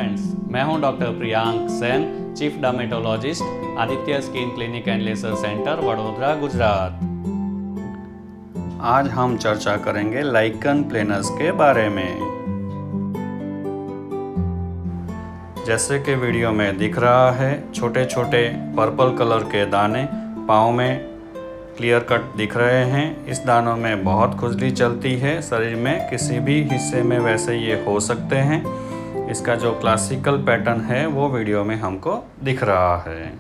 Friends, मैं हूं doctor Priyank Sen, chief dermatologist, Aditya skin clinic and laser centre, Vadodara, Gujarat. आज हम चर्चा करेंगे लाइकन प्लेनस के बारे में। जैसे कि वीडियो में दिख रहा है, छोटे छोटे पर्पल कलर के दाने पाँव में क्लियर कट दिख रहे हैं। इस दानों में बहुत खुजली चलती है, शरीर में किसी भी हिस्से में वैसे ये हो सकते हैं। इसका जो क्लासिकल पैटर्न है वो वीडियो में हमको दिख रहा है।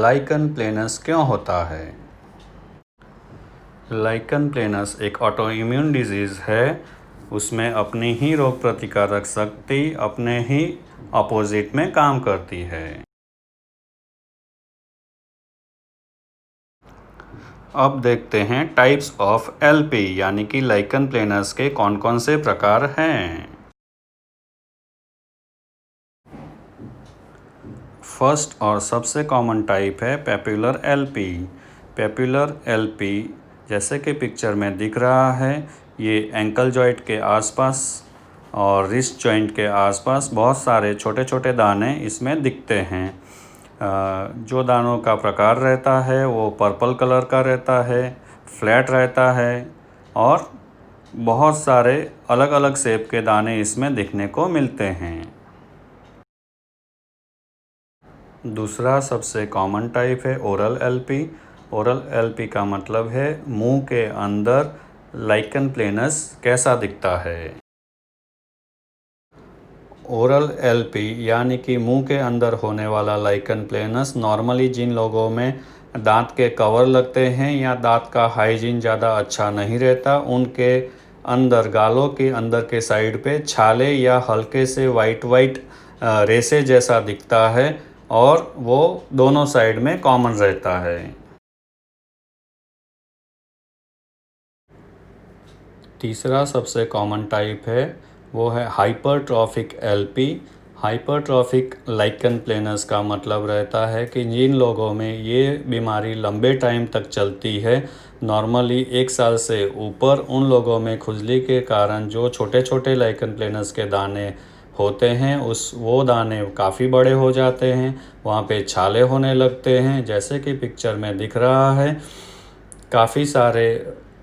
लाइकन प्लेनस क्यों होता है? लाइकन प्लेनस एक ऑटो इम्यून डिजीज़ है। उसमें अपनी ही रोग प्रतिकारक शक्ति अपने ही अपोजिट में काम करती है। अब देखते हैं टाइप्स ऑफ एलपी यानी कि लाइकन प्लेनस के कौन कौन से प्रकार हैं। फर्स्ट और सबसे कॉमन टाइप है पेप्युलर एलपी। पेप्युलर एलपी जैसे कि पिक्चर में दिख रहा है, ये एंकल जॉइंट के आसपास और रिस्ट जॉइंट के आसपास बहुत सारे छोटे छोटे दाने इसमें दिखते हैं। जो दानों का प्रकार रहता है वो पर्पल कलर का रहता है, फ्लैट रहता है और बहुत सारे अलग अलग शेप के दाने इसमें दिखने को मिलते हैं। दूसरा सबसे कॉमन टाइप है ओरल एलपी। ओरल एलपी का मतलब है मुंह के अंदर लाइकन प्लेनस कैसा दिखता है। ओरल एलपी यानी कि मुंह के अंदर होने वाला लाइकन प्लेनस नॉर्मली जिन लोगों में दांत के कवर लगते हैं या दांत का हाइजीन ज़्यादा अच्छा नहीं रहता, उनके अंदर गालों के अंदर के साइड पे छाले या हल्के से वाइट रेसे जैसा दिखता है और वो दोनों साइड में कॉमन रहता है। तीसरा सबसे कॉमन टाइप है वो है hypertrophic LP. Hypertrophic lichen planus का मतलब रहता है कि जिन लोगों में ये बीमारी लंबे टाइम तक चलती है, नॉर्मली 1 साल से ऊपर, उन लोगों में खुजली के कारण जो छोटे छोटे लाइकन प्लेनस के दाने होते हैं वो दाने काफ़ी बड़े हो जाते हैं, वहाँ पे छाले होने लगते हैं। जैसे कि पिक्चर में दिख रहा है, काफ़ी सारे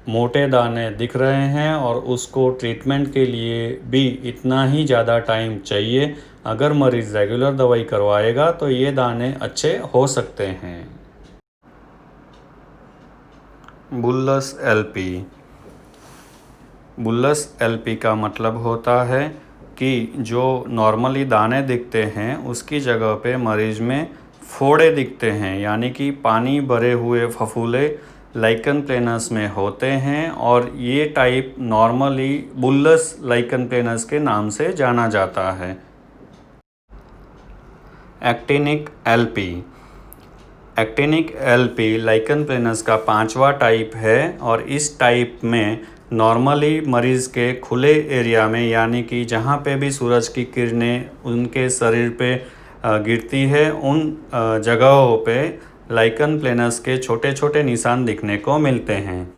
मोटे दाने दिख रहे हैं और उसको ट्रीटमेंट के लिए भी इतना ही ज़्यादा टाइम चाहिए। अगर मरीज़ रेगुलर दवाई करवाएगा तो ये दाने अच्छे हो सकते हैं। बुल्लस एलपी। बुल्लस एलपी का मतलब होता है कि जो नॉर्मली दाने दिखते हैं उसकी जगह पे मरीज़ में फोड़े दिखते हैं, यानी कि पानी भरे हुए फफूले लाइकन प्लेनस में होते हैं और ये type normally bullous lichen planus के नाम से जाना जाता है। Actinic LP. Actinic LP lichen planus का 5वां टाइप है और इस टाइप में नॉर्मली मरीज़ के खुले एरिया में, यानी कि जहाँ पे भी सूरज की किरणें उनके शरीर पे गिरती है, उन जगहों पे लाइकन प्लेनस के छोटे छोटे निशान दिखने को मिलते हैं।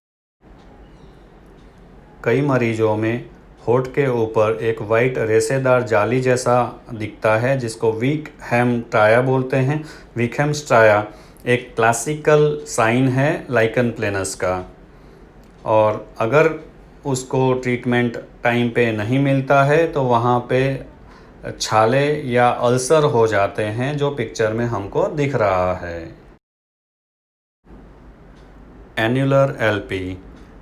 कई मरीजों में होठ के ऊपर एक वाइट रेशेदार जाली जैसा दिखता है जिसको वीक हेम ट्राया बोलते हैं। वीक हेम ट्राया एक क्लासिकल साइन है लाइकन प्लेनस का, और अगर उसको ट्रीटमेंट टाइम पे नहीं मिलता है तो वहाँ पे छाले या अल्सर हो जाते हैं, जो पिक्चर में हमको दिख रहा है। Annular LP.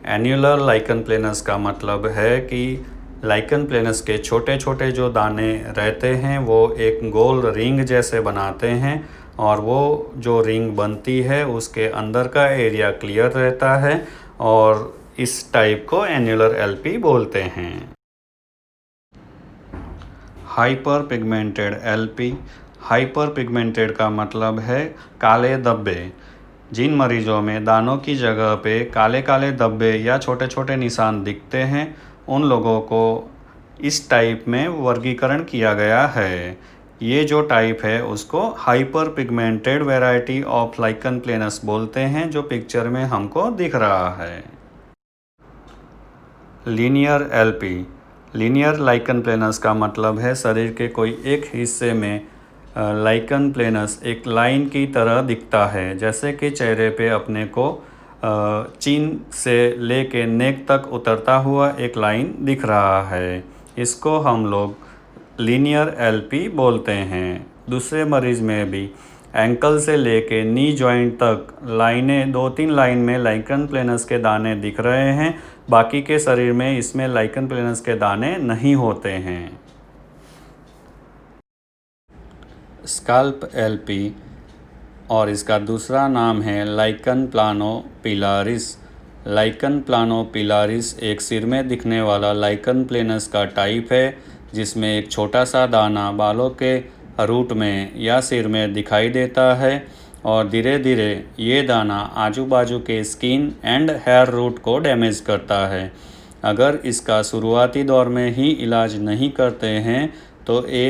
Annular lichen planus का मतलब है कि लाइकन प्लेनस के छोटे छोटे जो दाने रहते हैं वो एक गोल रिंग जैसे बनाते हैं और वो जो रिंग बनती है उसके अंदर का एरिया क्लियर रहता है और इस टाइप को एन्युलर एलपी बोलते हैं। Hyper pigmented LP. Hyper pigmented का मतलब है काले धब्बे। जिन मरीजों में दानों की जगह पे काले काले धब्बे या छोटे छोटे निशान दिखते हैं, उन लोगों को इस टाइप में वर्गीकरण किया गया है। ये जो टाइप है उसको hyper pigmented variety of lichen planus बोलते हैं, जो पिक्चर में हमको दिख रहा है। Linear LP. Linear lichen planus का मतलब है शरीर के कोई एक हिस्से में लाइकन प्लेनस एक लाइन की तरह दिखता है, जैसे कि चेहरे पे अपने को चिन से लेके नेक तक उतरता हुआ एक लाइन दिख रहा है। इसको हम लोग लीनियर एलपी बोलते हैं। दूसरे मरीज में भी एंकल से लेके नी जॉइंट तक लाइनें 2-3 लाइन में लाइकन प्लेनस के दाने दिख रहे हैं, बाकी के शरीर में इसमें लाइकन प्लेनस के दाने नहीं होते हैं। स्काल्प एलपी और इसका दूसरा नाम है लाइकन प्लानोपिलारिस। लाइकन प्लानोपिलारिस एक सिर में दिखने वाला लाइकन प्लेनस का टाइप है, जिसमें एक छोटा सा दाना बालों के रूट में या सिर में दिखाई देता है और धीरे धीरे ये दाना आजू बाजू के स्किन एंड हेयर रूट को डैमेज करता है। अगर इसका शुरुआती दौर में ही इलाज नहीं करते हैं तो ये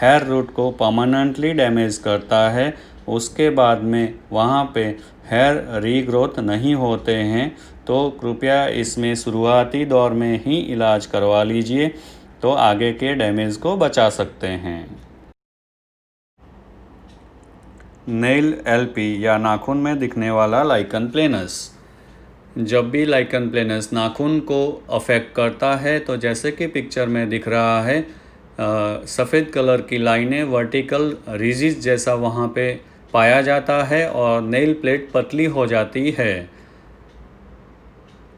हेयर रूट को परमानेंटली डैमेज करता है। उसके बाद में वहाँ पे हेयर रीग्रोथ नहीं होते हैं, तो कृपया इसमें शुरुआती दौर में ही इलाज करवा लीजिए, तो आगे के डैमेज को बचा सकते हैं। नेल एलपी या नाखून में दिखने वाला लाइकन प्लेनस। जब भी लाइकन प्लेनस नाखून को अफेक्ट करता है तो जैसे कि पिक्चर में दिख रहा है, सफ़ेद कलर की लाइनें वर्टिकल रिजिज जैसा वहाँ पे पाया जाता है और नेल प्लेट पतली हो जाती है,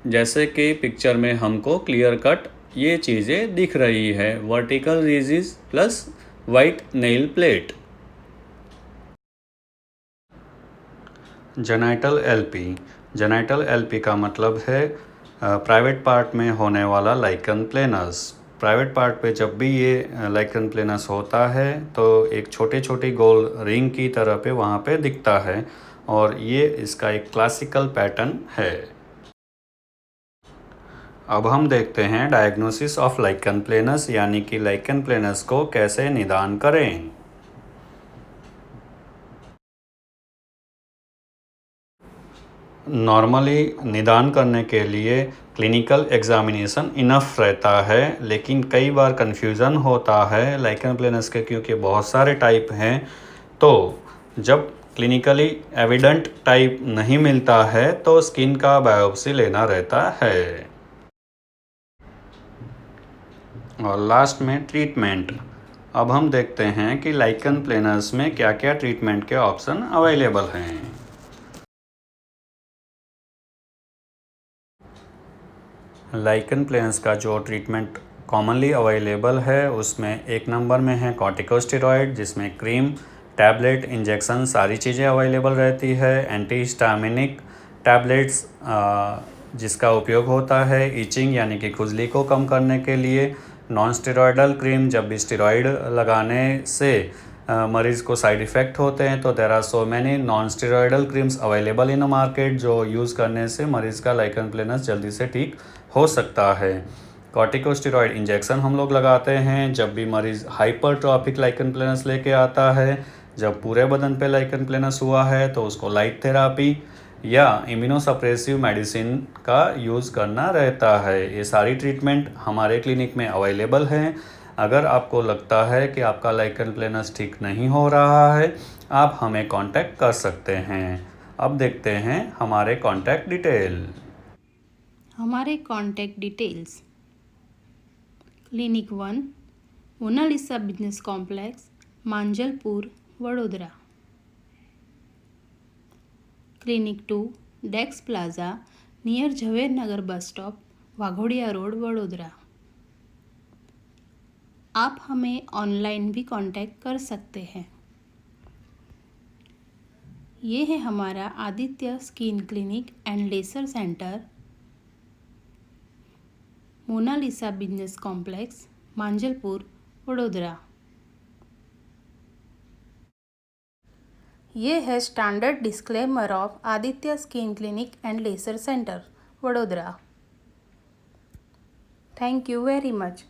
जैसे कि पिक्चर में हमको क्लियर कट ये चीज़ें दिख रही है, vertical ridges plus white nail plate. Genital LP. Genital LP का मतलब है प्राइवेट पार्ट में होने वाला लाइकन प्लेनस। प्राइवेट पार्ट पे जब भी ये लाइकन प्लेनस होता है तो एक छोटे छोटी गोल रिंग की तरह पे वहाँ पे दिखता है और ये इसका एक क्लासिकल पैटर्न है। अब हम देखते हैं डायग्नोसिस ऑफ लाइकन प्लेनस, यानी कि लाइकन प्लेनस को कैसे निदान करें। नॉर्मली निदान करने के लिए क्लिनिकल एग्जामिनेशन इनफ रहता है, लेकिन कई बार कन्फ्यूज़न होता है लाइकन प्लेनस के, क्योंकि बहुत सारे टाइप हैं। तो जब क्लिनिकली एविडेंट टाइप नहीं मिलता है तो स्किन का बायोप्सी लेना रहता है। और लास्ट में ट्रीटमेंट। अब हम देखते हैं कि लाइकन प्लेनस में क्या क्या ट्रीटमेंट के ऑप्शन अवेलेबल हैं। लाइकन प्लेनस का जो ट्रीटमेंट कॉमनली अवेलेबल है उसमें एक नंबर में है कॉर्टिकोस्टेरॉइड, जिसमें क्रीम, टैबलेट, इंजेक्शन सारी चीज़ें अवेलेबल रहती है। एंटीहिस्टामिनिक टैबलेट्स जिसका उपयोग होता है इचिंग यानी कि खुजली को कम करने के लिए। नॉन स्टेरॉयडल क्रीम, जब भी स्टेरॉइड लगाने से मरीज़ को साइड इफ़ेक्ट होते हैं तो there are so many non steroidal creams available in a market, जो यूज़ करने से मरीज़ का लाइकन प्लेनस जल्दी से ठीक हो सकता है। कॉर्टिकोस्टेरॉइड इंजेक्शन हम लोग लगाते हैं जब भी मरीज़ हाइपरट्रॉफिक लाइकन प्लेनस लेके आता है। जब पूरे बदन पे लाइकन प्लेनस हुआ है तो उसको लाइट थेरापी या इम्यूनोसप्रेसिव मेडिसिन का यूज़ करना रहता है। ये सारी ट्रीटमेंट हमारे क्लिनिक में अवेलेबल हैं। अगर आपको लगता है कि आपका लाइकन प्लेनस ठीक नहीं हो रहा है, आप हमें कांटेक्ट कर सकते हैं। अब देखते हैं हमारे कांटेक्ट डिटेल। हमारे contact details: clinic 1, Monalisa business complex, Manjalpur, Vadodara. Clinic 2, Dex plaza, near Jhavernagar bus stop, Waghodia road, Vadodara. आप हमें ऑनलाइन भी कांटेक्ट कर सकते हैं। ये है हमारा Aditya skin clinic and laser centre, Monalisa business complex, Manjalpur, Vadodara. ये है standard disclaimer of Aditya skin clinic and laser centre, Vadodara. Thank you very much.